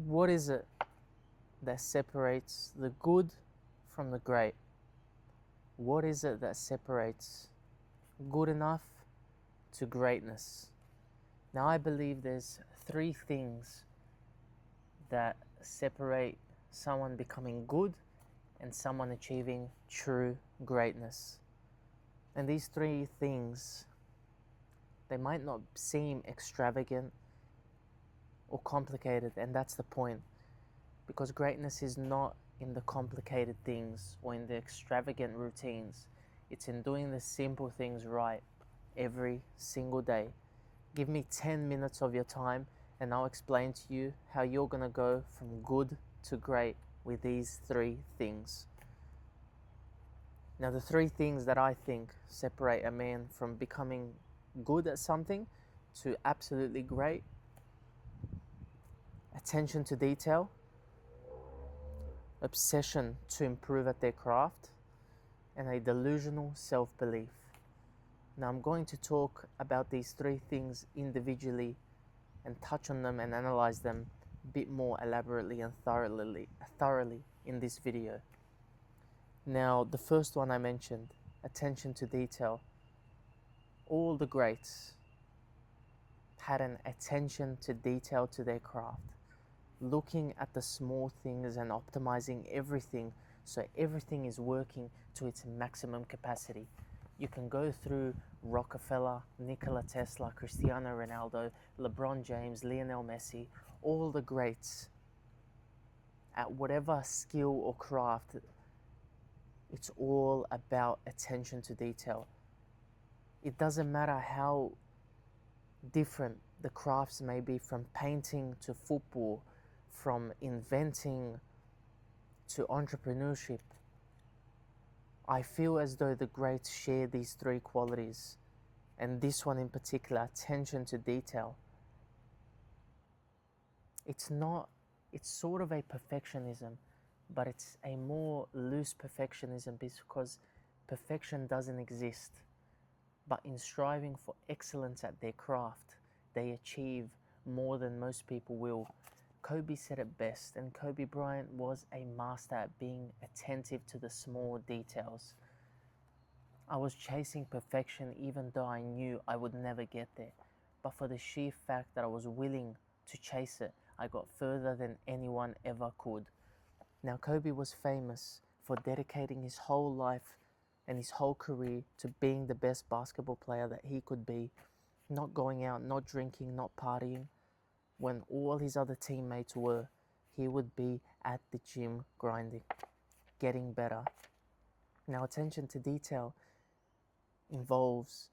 What is it that separates the good from the great? What is it that separates good enough to greatness? Now, I believe there's three things that separate someone becoming good and someone achieving true greatness. And these three things, they might not seem extravagant or complicated, and that's the point. Because greatness is not in the complicated things or in the extravagant routines. It's in doing the simple things right every single day. Give me 10 minutes of your time and I'll explain to you how you're going to go from good to great with these three things. Now, the three things that I think separate a man from becoming good at something to absolutely great: attention to detail, obsession to improve at their craft, and a delusional self-belief. Now, I'm going to talk about these three things individually and touch on them and analyze them a bit more elaborately and thoroughly in this video. Now, the first one I mentioned, attention to detail. All the greats had an attention to detail to their craft, looking at the small things and optimizing everything so everything is working to its maximum capacity. You can go through Rockefeller, Nikola Tesla, Cristiano Ronaldo, LeBron James, Lionel Messi, all the greats. At whatever skill or craft, it's all about attention to detail. It doesn't matter how different the crafts may be, from painting to football, from inventing to entrepreneurship. I feel as though the greats share these three qualities, and this one in particular, attention to detail. It's sort of a perfectionism, but it's a more loose perfectionism because perfection doesn't exist. But in striving for excellence at their craft, they achieve more than most people will. Kobe said it best, and Kobe Bryant was a master at being attentive to the small details. I was chasing perfection even though I knew I would never get there. But for the sheer fact that I was willing to chase it, I got further than anyone ever could. Now, Kobe was famous for dedicating his whole life and his whole career to being the best basketball player that he could be, not going out, not drinking, not partying. When all his other teammates were, he would be at the gym grinding, getting better. Now, attention to detail involves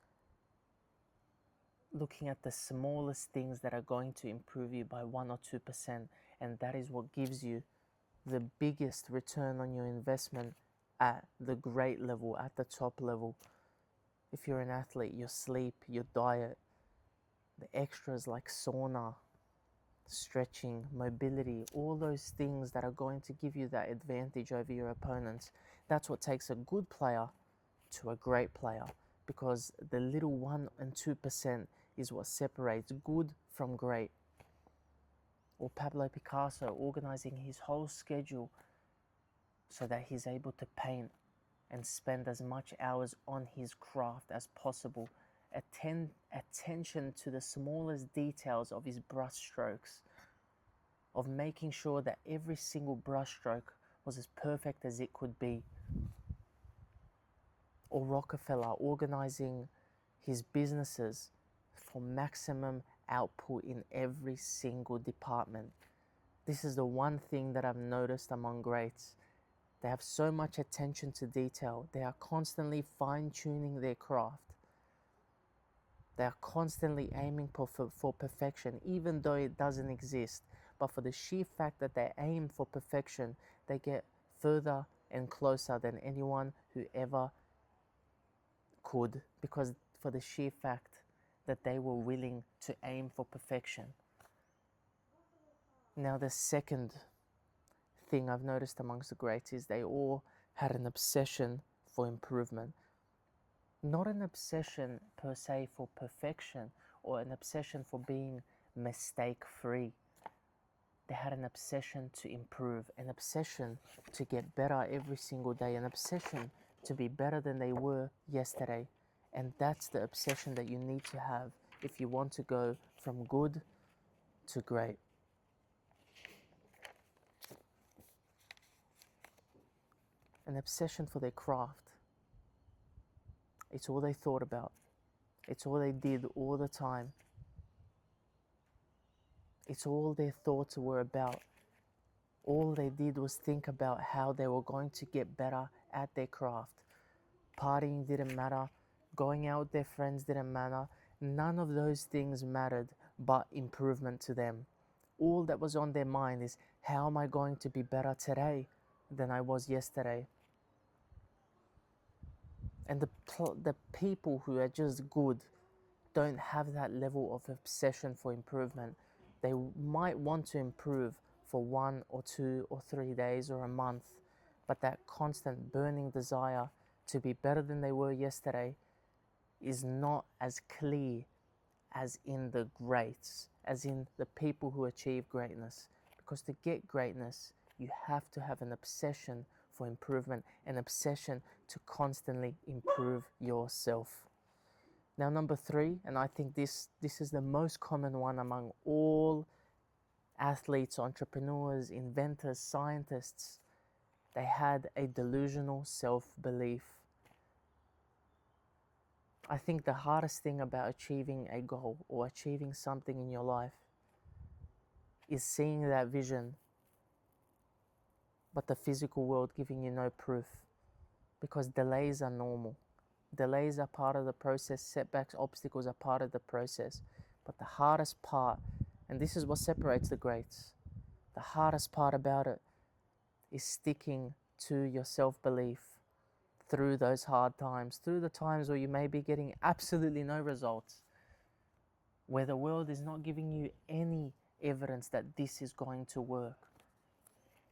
looking at the smallest things that are going to improve you by 1 or 2%, and that is what gives you the biggest return on your investment at the great level, at the top level. If you're an athlete, your sleep, your diet, the extras like sauna, stretching, mobility, all those things that are going to give you that advantage over your opponents. That's what takes a good player to a great player, because the little 1 and 2% is what separates good from great. Or Pablo Picasso organizing his whole schedule so that he's able to paint and spend as much hours on his craft as possible. Attention to the smallest details of his brush strokes, of making sure that every single brush stroke was as perfect as it could be. Or Rockefeller organizing his businesses for maximum output in every single department. This is the one thing that I've noticed among greats. They have so much attention to detail. They are constantly fine-tuning their craft. They are constantly aiming for perfection, even though it doesn't exist. But for the sheer fact that they aim for perfection, they get further and closer than anyone who ever could, because for the sheer fact that they were willing to aim for perfection. Now, the second thing I've noticed amongst the greats is they all had an obsession for improvement. Not an obsession per se for perfection or an obsession for being mistake-free, They had an obsession to improve, an obsession to get better every single day, an obsession to be better than they were yesterday. And that's the obsession that you need to have if you want to go from good to great. An obsession for their craft. It's all they thought about. It's all they did all the time. It's all their thoughts were about. All they did was think about how they were going to get better at their craft. Partying didn't matter. Going out with their friends didn't matter. None of those things mattered but improvement to them. All that was on their mind is, how am I going to be better today than I was yesterday? And the people who are just good don't have that level of obsession for improvement. They might want to improve for 1 or 2 or 3 days or a month, but that constant burning desire to be better than they were yesterday is not as clear as in the greats, as in the people who achieve greatness. Because to get greatness, you have to have an obsession for improvement, an obsession to constantly improve yourself. Now, number 3, and I think this is the most common one among all athletes, entrepreneurs, inventors, scientists, they had a delusional self-belief. I think the hardest thing about achieving a goal or achieving something in your life is seeing that vision, but the physical world giving you no proof, because delays are normal. Delays are part of the process. Setbacks, obstacles are part of the process. But the hardest part, and this is what separates the greats, the hardest part about it is sticking to your self-belief through those hard times, through the times where you may be getting absolutely no results, where the world is not giving you any evidence that this is going to work.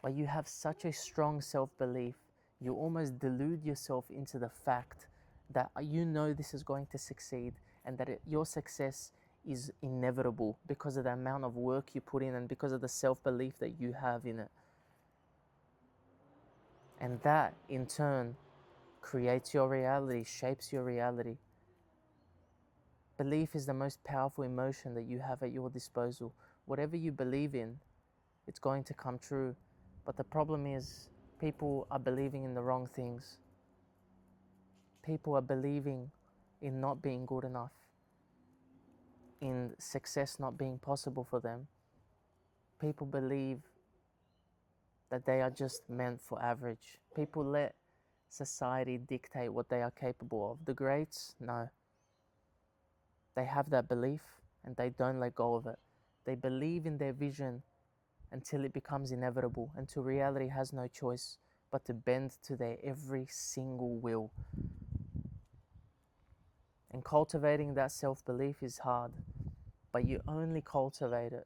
But you have such a strong self-belief, you almost delude yourself into the fact that you know this is going to succeed and that your success is inevitable because of the amount of work you put in and because of the self-belief that you have in it. And that, in turn, creates your reality, shapes your reality. Belief is the most powerful emotion that you have at your disposal. Whatever you believe in, it's going to come true. But the problem is, people are believing in the wrong things. People are believing in not being good enough, in success not being possible for them. People believe that they are just meant for average. People let society dictate what they are capable of. The greats, no. They have that belief and they don't let go of it. They believe in their vision until it becomes inevitable, until reality has no choice but to bend to their every single will. And cultivating that self-belief is hard, but you only cultivate it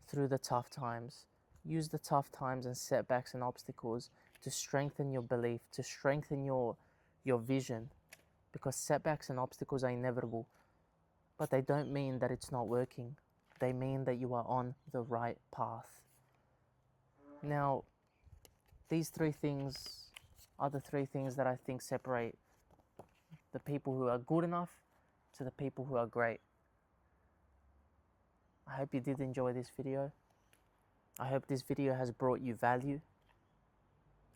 through the tough times. Use the tough times and setbacks and obstacles to strengthen your belief, to strengthen your vision, because setbacks and obstacles are inevitable, but they don't mean that it's not working. They mean that you are on the right path. Now, these 3 things are the 3 things that I think separate the people who are good enough to the people who are great. I hope you did enjoy this video. I hope this video has brought you value.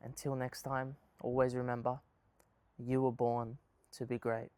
Until next time, always remember, you were born to be great.